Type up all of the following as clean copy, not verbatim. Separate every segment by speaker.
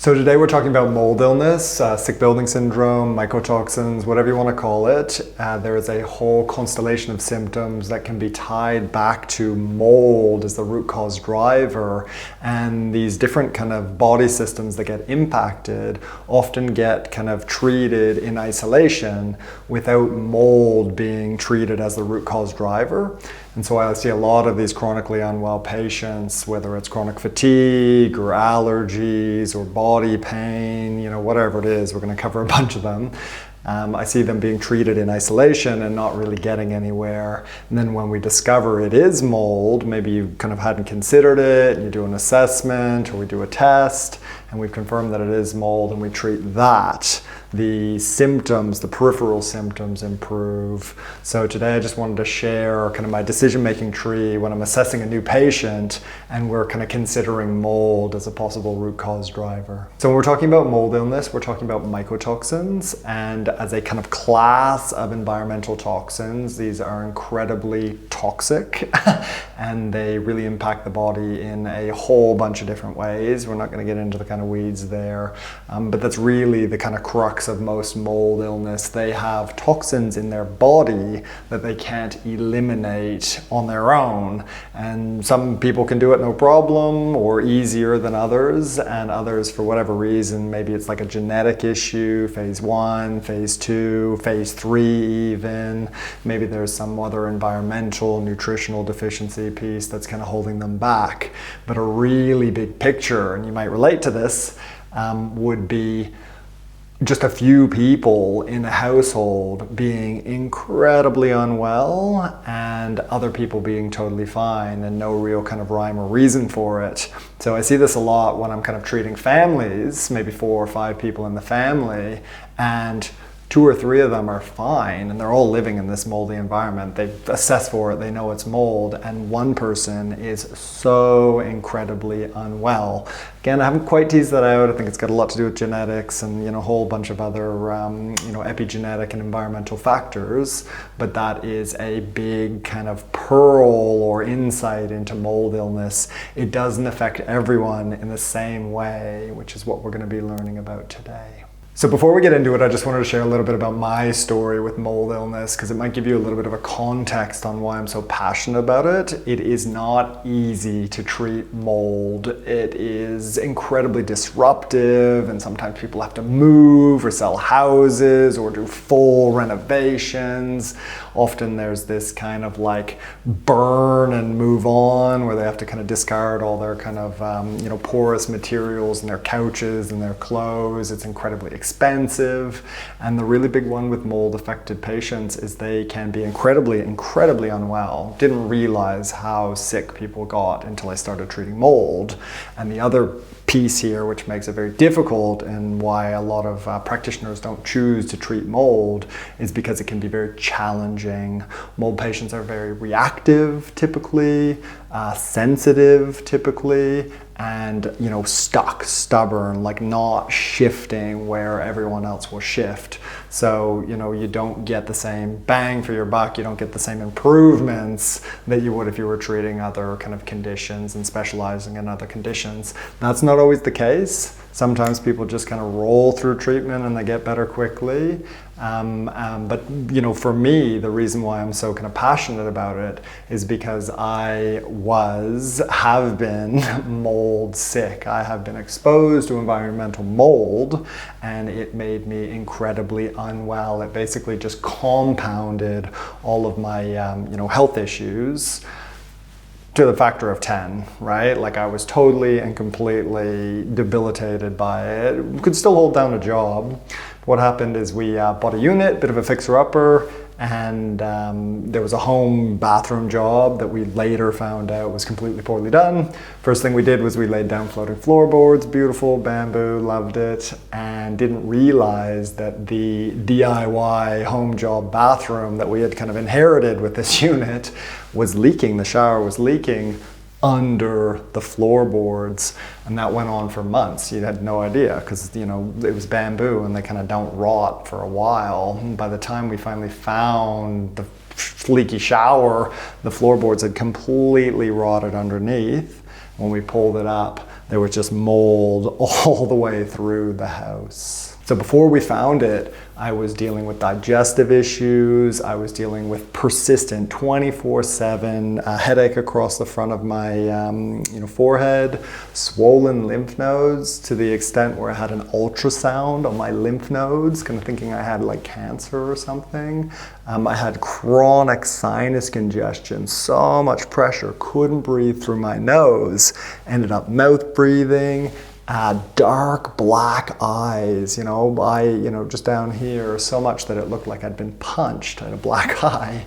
Speaker 1: So today we're talking about mold illness, sick building syndrome, mycotoxins, whatever you want to call it. There is a whole constellation of symptoms that can be tied back to mold as the root cause driver, and these different kind of body systems that get impacted often get kind of treated in isolation without mold being treated as the root cause driver. And so I see a lot of these chronically unwell patients, whether it's chronic fatigue or allergies or body pain, whatever it is, we're going to cover a bunch of them. I see them being treated in isolation and not really getting anywhere. And then when we discover it is mold, maybe you kind of hadn't considered it, you do an assessment or we do a test and we confirm that it is mold and we treat that, the symptoms, the peripheral symptoms improve. So today I just wanted to share kind of my decision-making tree when I'm assessing a new patient and we're kind of considering mold as a possible root cause driver. So when we're talking about mold illness, we're talking about mycotoxins, and as a kind of class of environmental toxins, these are incredibly toxic and they really impact the body in a whole bunch of different ways. We're not going to get into the kind of weeds there, but that's really the kind of crux of most mold illness. They have toxins in their body that they can't eliminate on their own, and some people can do it no problem or easier than others, and others for whatever reason, maybe it's like a genetic issue, phase 1, phase 2, phase 3 even, maybe there's some other environmental nutritional deficiency piece that's kind of holding them back. But a really big picture, and you might relate to this, would be just a few people in a household being incredibly unwell and other people being totally fine and no real kind of rhyme or reason for it. So I see this a lot when I'm kind of treating families, maybe 4 or 5 people in the family, and 2 or 3 of them are fine and they're all living in this moldy environment. They've assessed for it, they know it's mold, and one person is so incredibly unwell. Again, I haven't quite teased that out. I think it's got a lot to do with genetics and a whole bunch of other epigenetic and environmental factors, but that is a big kind of pearl or insight into mold illness. It doesn't affect everyone in the same way, which is what we're going to be learning about today. So before we get into it, I just wanted to share a little bit about my story with mold illness, because it might give you a little bit of a context on why I'm so passionate about it. It is not easy to treat mold. It is incredibly disruptive, and sometimes people have to move or sell houses or do full renovations. Often there's this kind of like burn and move on, where they have to kind of discard all their kind of porous materials in their couches and their clothes. It's incredibly expensive. And the really big one with mold affected patients is they can be incredibly unwell. Didn't realize how sick people got until I started treating mold. And the other piece here, which makes it very difficult and why a lot of practitioners don't choose to treat mold, is because it can be very challenging. Mold patients are very reactive typically, sensitive typically, and stuck, stubborn, like not shifting where everyone else will shift. So you don't get the same bang for your buck, you don't get the same improvements that you would if you were treating other kind of conditions and specializing in other conditions. That's not always the case. Sometimes people just kind of roll through treatment and they get better quickly. But for me, the reason why I'm so kind of passionate about it is because I have been mold sick. I have been exposed to environmental mold, and it made me incredibly unwell. It basically just compounded all of my health issues to the factor of 10, right? Like I was totally and completely debilitated by it. Could still hold down a job. What happened is we bought a unit, bit of a fixer-upper, and there was a home bathroom job that we later found out was completely poorly done. First thing we did was we laid down floating floorboards, beautiful, bamboo, loved it, and didn't realize that the DIY home job bathroom that we had kind of inherited with this unit was leaking. The shower was leaking under the floorboards, and that went on for months. You had no idea because it was bamboo and they kind of don't rot for a while. And by the time we finally found the leaky shower, the floorboards had completely rotted underneath. When we pulled it up, there was just mold all the way through the house. So before we found it, I was dealing with digestive issues. I was dealing with persistent 24/7 headache across the front of my forehead, swollen lymph nodes to the extent where I had an ultrasound on my lymph nodes, kind of thinking I had like cancer or something. I had chronic sinus congestion, so much pressure, couldn't breathe through my nose, ended up mouth breathing. Dark black eyes, just down here, so much that it looked like I'd been punched. I had a black eye,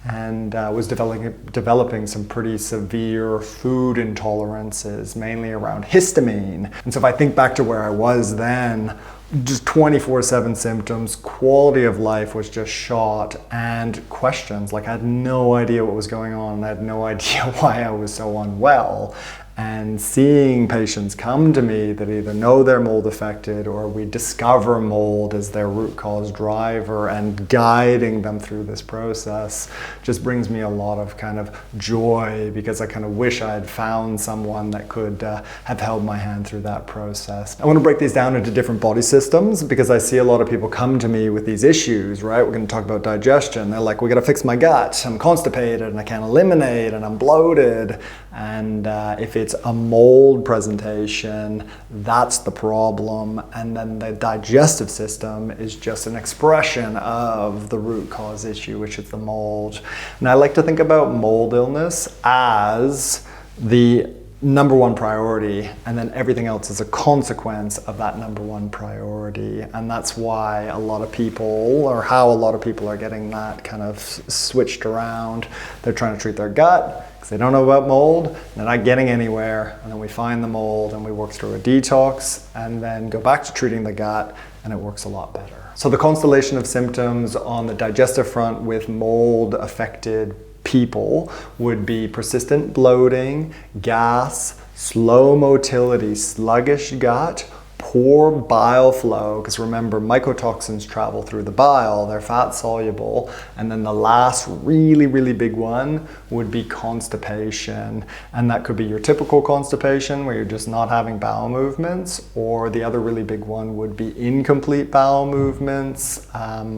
Speaker 1: and was developing some pretty severe food intolerances, mainly around histamine. And so if I think back to where I was then, just 24/7 symptoms, quality of life was just shot, and questions, like I had no idea what was going on, I had no idea why I was so unwell. And seeing patients come to me that either know they're mold affected or we discover mold as their root cause driver and guiding them through this process just brings me a lot of kind of joy, because I kind of wish I had found someone that could have held my hand through that process. I want to break these down into different body systems, because I see a lot of people come to me with these issues, right? We're going to talk about digestion. They're like, we got to fix my gut. I'm constipated and I can't eliminate and I'm bloated. And if it's a mold presentation, that's the problem. And then the digestive system is just an expression of the root cause issue, which is the mold. And I like to think about mold illness as the number one priority, and then everything else is a consequence of that number one priority. And that's why a lot of people, or how a lot of people are getting that kind of switched around. They're trying to treat their gut because they don't know about mold, they're not getting anywhere, and then we find the mold and we work through a detox and then go back to treating the gut, and it works a lot better. So the constellation of symptoms on the digestive front with mold affected people would be persistent bloating, gas, slow motility, sluggish gut, poor bile flow, because remember, mycotoxins travel through the bile, they're fat soluble, and then the last really, really big one would be constipation. And that could be your typical constipation where you're just not having bowel movements, or the other really big one would be incomplete bowel movements,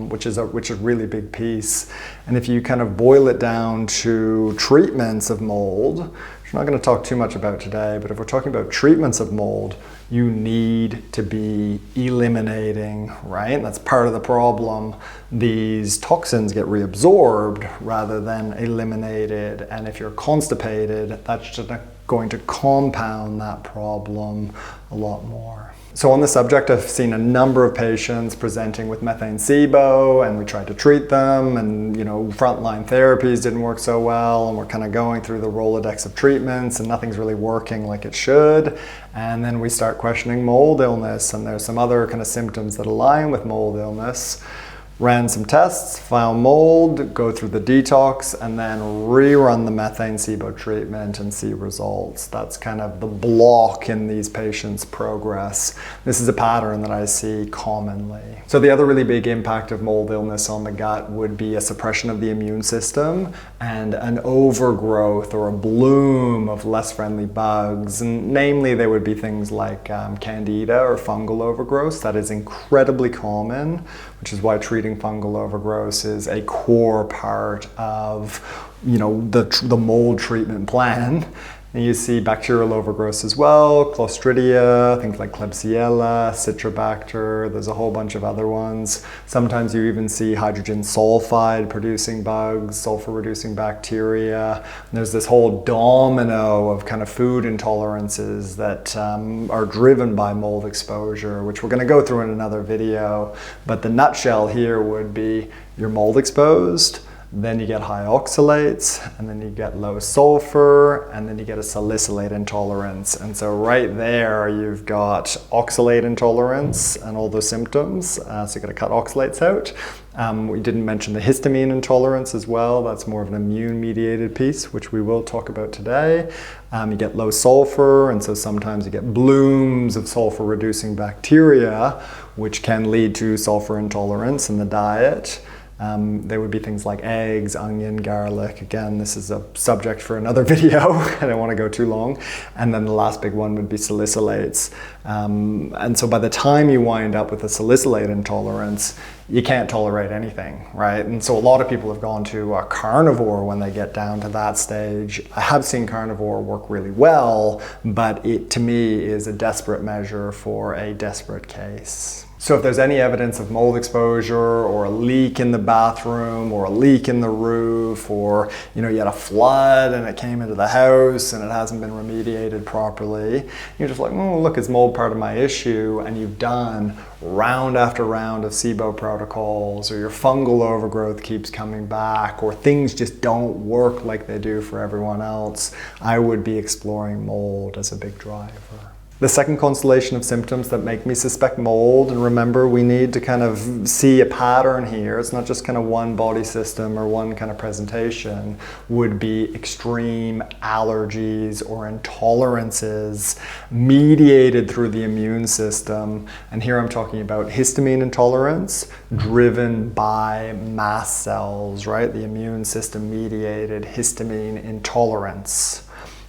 Speaker 1: which is a really big piece. And if you kind of boil it down to treatments of mold, which I'm not going to talk too much about today, but if we're talking about treatments of mold, you need to be eliminating, right? That's part of the problem. These toxins get reabsorbed rather than eliminated. And if you're constipated, that's just going to compound that problem a lot more. So on the subject, I've seen a number of patients presenting with methane SIBO, and we tried to treat them, and frontline therapies didn't work so well, and we're kind of going through the Rolodex of treatments and nothing's really working like it should. And then we start questioning mold illness, and there's some other kind of symptoms that align with mold illness. Ran some tests, found mold, go through the detox, and then rerun the methane SIBO treatment and see results. That's kind of the block in these patients' progress. This is a pattern that I see commonly. So the other really big impact of mold illness on the gut would be a suppression of the immune system and an overgrowth or a bloom of less friendly bugs. And namely, there would be things like candida or fungal overgrowth. That is incredibly common, which is why treating fungal overgrowth is a core part of the mold treatment plan. And you see bacterial overgrowth as well, Clostridia, things like Klebsiella, Citrobacter, there's a whole bunch of other ones. Sometimes you even see hydrogen sulfide producing bugs, sulfur reducing bacteria. And there's this whole domino of kind of food intolerances that are driven by mold exposure, which we're going to go through in another video. But the nutshell here would be you're mold exposed, then you get high oxalates, and then you get low sulfur, and then you get a salicylate intolerance. And so right there, you've got oxalate intolerance and all those symptoms. So you got to cut oxalates out. We didn't mention the histamine intolerance as well. That's more of an immune-mediated piece, which we will talk about today. You get low sulfur, and so sometimes you get blooms of sulfur-reducing bacteria, which can lead to sulfur intolerance in the diet. They would be things like eggs, onion, garlic. Again, this is a subject for another video. I don't want to go too long. And then the last big one would be salicylates. And so by the time you wind up with a salicylate intolerance, you can't tolerate anything, right? And so a lot of people have gone to a carnivore when they get down to that stage. I have seen carnivore work really well, but it to me is a desperate measure for a desperate case. So if there's any evidence of mold exposure or a leak in the bathroom or a leak in the roof, or you had a flood and it came into the house and it hasn't been remediated properly, you're just like, oh, look, is mold part of my issue? And you've done round after round of SIBO protocols, or your fungal overgrowth keeps coming back, or things just don't work like they do for everyone else, I would be exploring mold as a big driver. The second constellation of symptoms that make me suspect mold, and remember, we need to kind of see a pattern here, it's not just kind of one body system or one kind of presentation, would be extreme allergies or intolerances mediated through the immune system. And here I'm talking about histamine intolerance driven by mast cells, right? The immune system mediated histamine intolerance.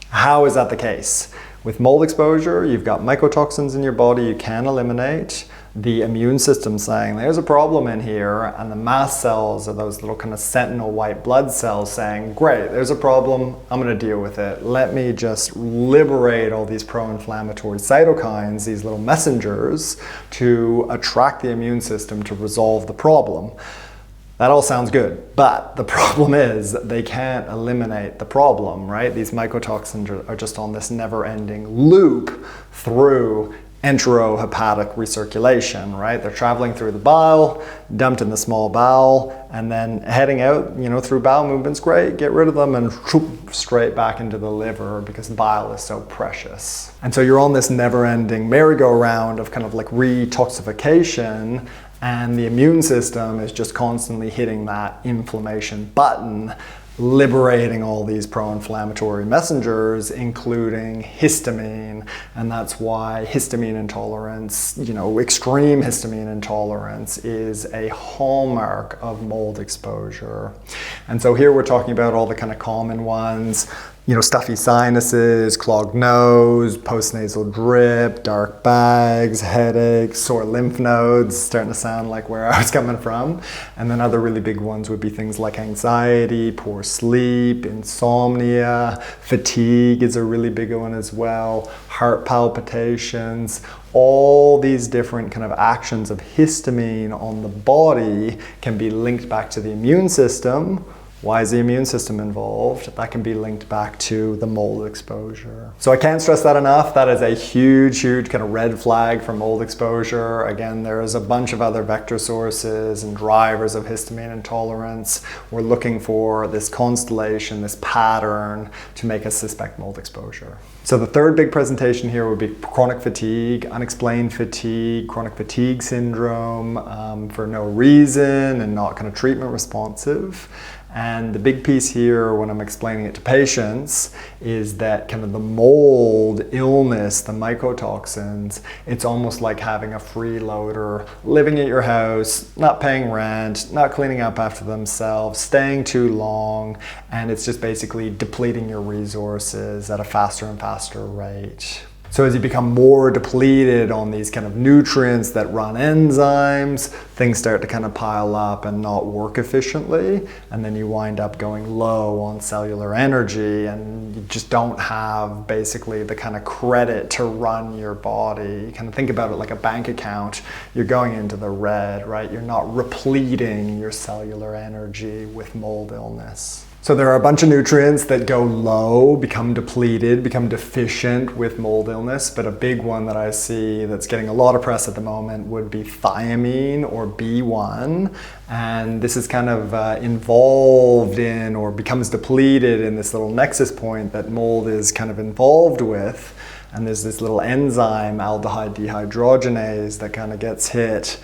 Speaker 1: How is that the case? With mold exposure, you've got mycotoxins in your body you can eliminate. The immune system saying there's a problem in here, and the mast cells are those little kind of sentinel white blood cells saying, great, there's a problem, I'm going to deal with it. Let me just liberate all these pro-inflammatory cytokines, these little messengers, to attract the immune system to resolve the problem. That all sounds good, but the problem is they can't eliminate the problem, right? These mycotoxins are just on this never-ending loop through enterohepatic recirculation, right? They're traveling through the bile, dumped in the small bowel, and then heading out, through bowel movements, great, get rid of them and straight back into the liver because bile is so precious. And so you're on this never-ending merry-go-round of kind of like re-toxification, and the immune system is just constantly hitting that inflammation button, liberating all these pro-inflammatory messengers, including histamine. And that's why histamine intolerance, extreme histamine intolerance is a hallmark of mold exposure. And so here we're talking about all the kind of common ones, stuffy sinuses, clogged nose, postnasal drip, dark bags, headaches, sore lymph nodes, starting to sound like where I was coming from. And then other really big ones would be things like anxiety, poor sleep, insomnia, fatigue is a really big one as well, heart palpitations. All these different kind of actions of histamine on the body can be linked back to the immune system. Why is the immune system involved? That can be linked back to the mold exposure. So I can't stress that enough. That is a huge, huge kind of red flag for mold exposure. Again, there is a bunch of other vector sources and drivers of histamine intolerance. We're looking for this constellation, this pattern to make us suspect mold exposure. So the third big presentation here would be chronic fatigue, unexplained fatigue, chronic fatigue syndrome for no reason and not kind of treatment responsive. And the big piece here when I'm explaining it to patients is that kind of the mold illness, the mycotoxins, it's almost like having a freeloader living at your house, not paying rent, not cleaning up after themselves, staying too long, and it's just basically depleting your resources at a faster and faster rate. So as you become more depleted on these kind of nutrients that run enzymes, things start to kind of pile up and not work efficiently. And then you wind up going low on cellular energy and you just don't have basically the kind of credit to run your body. You kind of think about it like a bank account. You're going into the red, right? You're not repleting your cellular energy with mold illness. So there are a bunch of nutrients that go low, become depleted, become deficient with mold illness, but a big one that I see that's getting a lot of press at the moment would be thiamine or B1. And this is kind of involved in or becomes depleted in this little nexus point that mold is kind of involved with. And there's this little enzyme, aldehyde dehydrogenase, that kind of gets hit.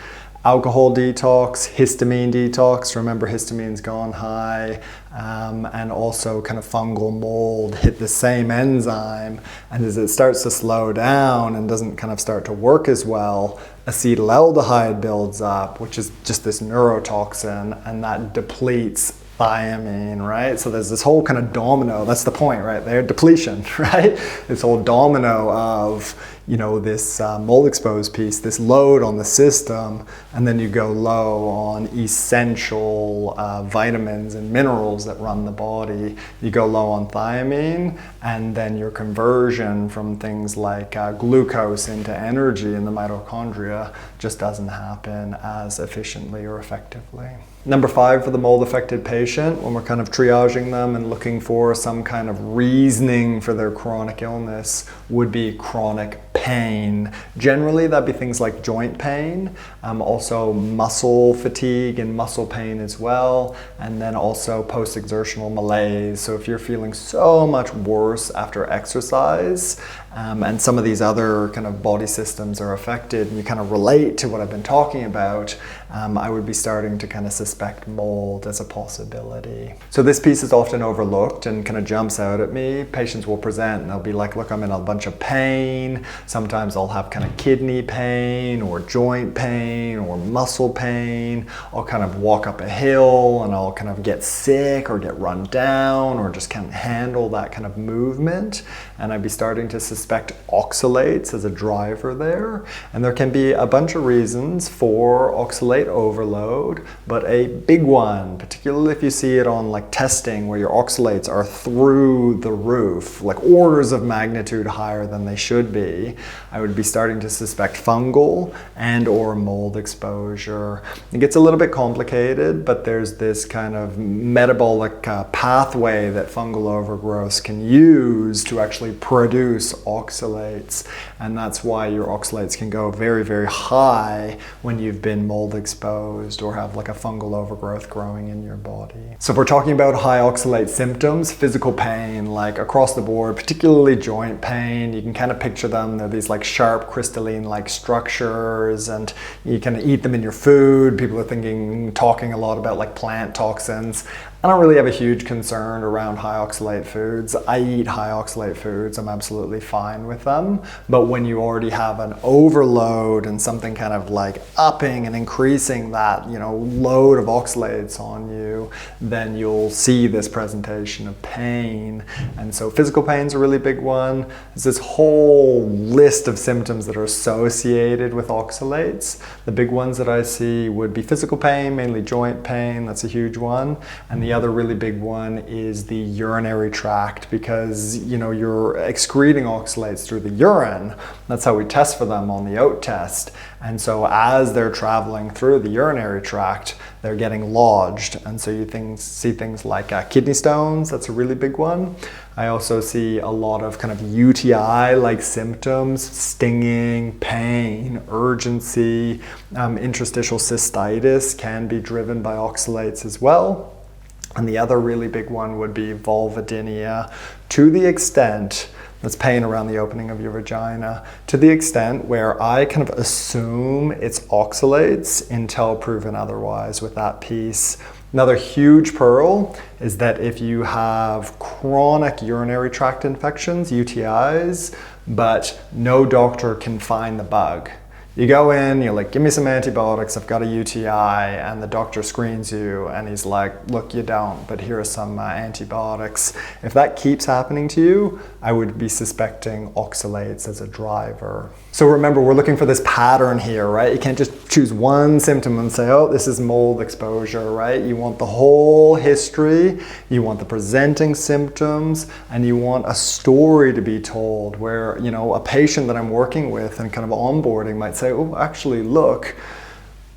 Speaker 1: alcohol detox, histamine detox. Remember, histamine's gone high. And also kind of fungal mold hit the same enzyme, and as it starts to slow down and doesn't kind of start to work as well, acetaldehyde builds up, which is just this neurotoxin, and that depletes thiamine, right? So there's this whole kind of domino, that's the point right there, depletion, right? This whole domino of, you know, this mold exposed piece, this load on the system, and then you go low on essential vitamins and minerals that run the body. You go low on thiamine, and then your conversion from things like glucose into energy in the mitochondria just doesn't happen as efficiently or effectively. Number 5 for the mold affected patient, when we're kind of triaging them and looking for some kind of reasoning for their chronic illness, would be chronic pain. Generally, that'd be things like joint pain, also muscle fatigue and muscle pain as well, and then also post-exertional malaise. So if you're feeling so much worse after exercise, and some of these other kind of body systems are affected, and you kind of relate to what I've been talking about, I would be starting to kind of suspect mold as a possibility. So this piece is often overlooked and kind of jumps out at me. Patients will present and they'll be like, look, I'm in a bunch of pain. Sometimes I'll have kind of kidney pain or joint pain or muscle pain. I'll kind of walk up a hill and I'll kind of get sick or get run down or just can't handle that kind of movement. And I'd be starting to suspect oxalates as a driver there. And there can be a bunch of reasons for oxalate overload, but a big one, particularly if you see it on like testing where your oxalates are through the roof, like orders of magnitude higher than they should be, I would be starting to suspect fungal and or mold exposure. It gets a little bit complicated, but there's this kind of metabolic pathway that fungal overgrowths can use to actually produce oxalates, and that's why your oxalates can go very, very high when you've been mold exposed or have like a fungal overgrowth growing in your body. So if we're talking about high oxalate symptoms, physical pain, like across the board, particularly joint pain, you can kind of picture them. They're these like sharp crystalline like structures, and you can eat them in your food. People are talking a lot about like plant toxins. I don't really have a huge concern around high oxalate foods. I eat high oxalate foods. I'm absolutely fine with them. But when you already have an overload and something kind of like upping and increasing that, you know, load of oxalates on you, then you'll see this presentation of pain. And so physical pain is a really big one. There's this whole list of symptoms that are associated with oxalates. The big ones that I see would be physical pain, mainly joint pain. That's a huge one. And the other really big one is the urinary tract, because you know you're excreting oxalates through the urine. That's how we test for them on the OAT test. And so as they're traveling through the urinary tract, they're getting lodged. And so you see things like kidney stones. That's a really big one. I also see a lot of kind of UTI-like symptoms, stinging, pain, urgency. Interstitial cystitis can be driven by oxalates as well. And the other really big one would be vulvodynia, to the extent, that's pain around the opening of your vagina, to the extent where I kind of assume it's oxalates until proven otherwise with that piece. Another huge pearl is that if you have chronic urinary tract infections, UTIs, but no doctor can find the bug. You go in, you're like, give me some antibiotics, I've got a UTI, and the doctor screens you and he's like, look, you don't, but here are some antibiotics. If that keeps happening to you, I would be suspecting oxalates as a driver. So remember, we're looking for this pattern here, right? You can't just choose one symptom and say, oh, this is mold exposure, right? You want the whole history, you want the presenting symptoms, and you want a story to be told where, you know, a patient that I'm working with and kind of onboarding might say, oh, actually, look,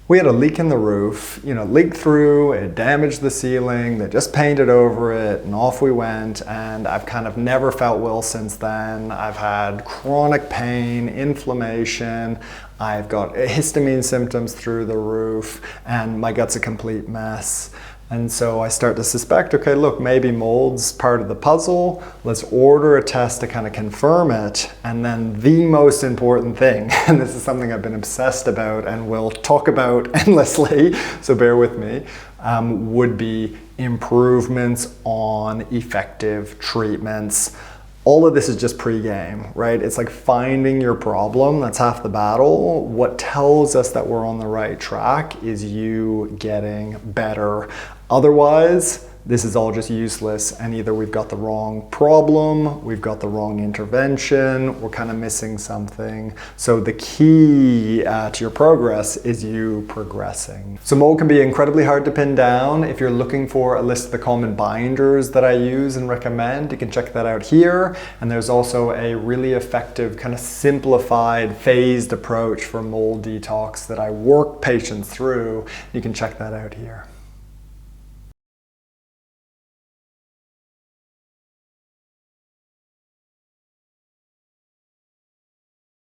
Speaker 1: we had a leak in the roof, you know, leaked through, it damaged the ceiling, they just painted over it, and off we went, and I've kind of never felt well since then. I've had chronic pain, inflammation, I've got histamine symptoms through the roof, and my gut's a complete mess. And so I start to suspect, okay, look, maybe mold's part of the puzzle. Let's order a test to kind of confirm it. And then the most important thing, and this is something I've been obsessed about and will talk about endlessly, so bear with me, would be improvements on effective treatments. All of this is just pre-game, right? It's like finding your problem, that's half the battle. What tells us that we're on the right track is you getting better. Otherwise, this is all just useless, and either we've got the wrong problem, we've got the wrong intervention, we're kind of missing something. So the key to your progress is you progressing. So mold can be incredibly hard to pin down. If you're looking for a list of the common binders that I use and recommend, you can check that out here. And there's also a really effective kind of simplified phased approach for mold detox that I work patients through. You can check that out here.